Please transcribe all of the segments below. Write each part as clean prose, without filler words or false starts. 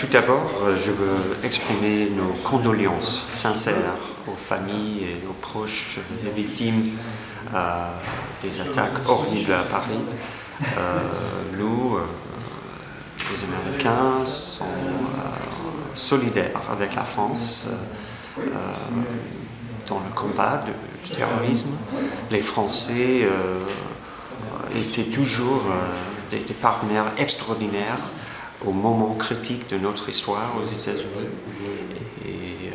Tout d'abord, je veux exprimer nos condoléances sincères aux familles et aux proches des victimes des attaques horribles à Paris. Nous, les Américains, sommes solidaires avec la France dans le combat du terrorisme. Les Français étaient toujours des partenaires extraordinaires au moment critique de notre histoire aux États-Unis. Et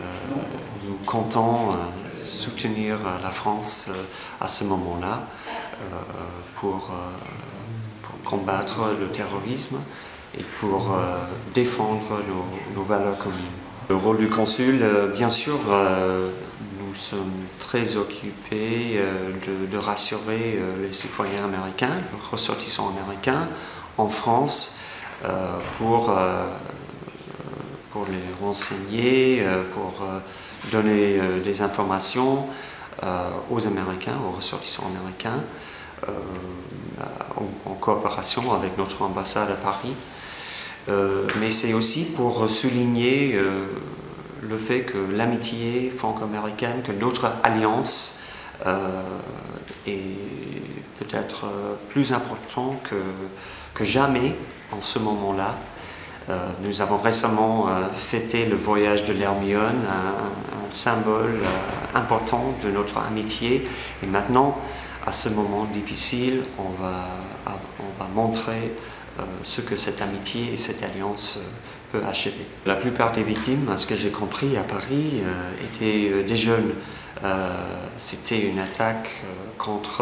nous comptons soutenir la France à ce moment-là pour combattre le terrorisme et pour défendre nos valeurs communes. Le rôle du consul, bien sûr, nous sommes très occupés de rassurer les citoyens américains, les ressortissants américains en France, pour les renseigner, pour donner des informations aux Américains, aux ressortissants américains, en coopération avec notre ambassade à Paris. Mais c'est aussi pour souligner le fait que l'amitié franco-américaine, que notre alliance est peut-être plus importante que jamais en ce moment-là. Nous avons récemment fêté le voyage de l'Hermione, un symbole important de notre amitié. Et maintenant, à ce moment difficile, on va montrer ce que cette amitié et cette alliance peut achever. La plupart des victimes, à ce que j'ai compris à Paris, étaient des jeunes. C'était une attaque contre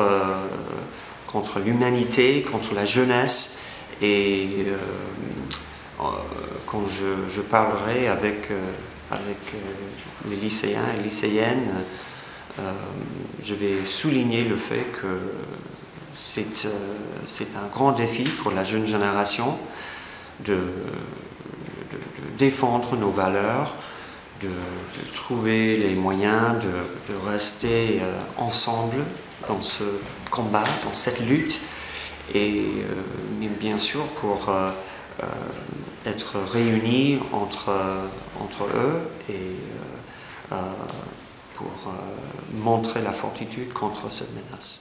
l'humanité, contre la jeunesse. Et quand je parlerai avec les lycéens et lycéennes, je vais souligner le fait que c'est un grand défi pour la jeune génération de défendre nos valeurs, de trouver les moyens de rester ensemble dans ce combat, dans cette lutte, et bien sûr pour être réunis entre eux et pour montrer la fortitude contre cette menace.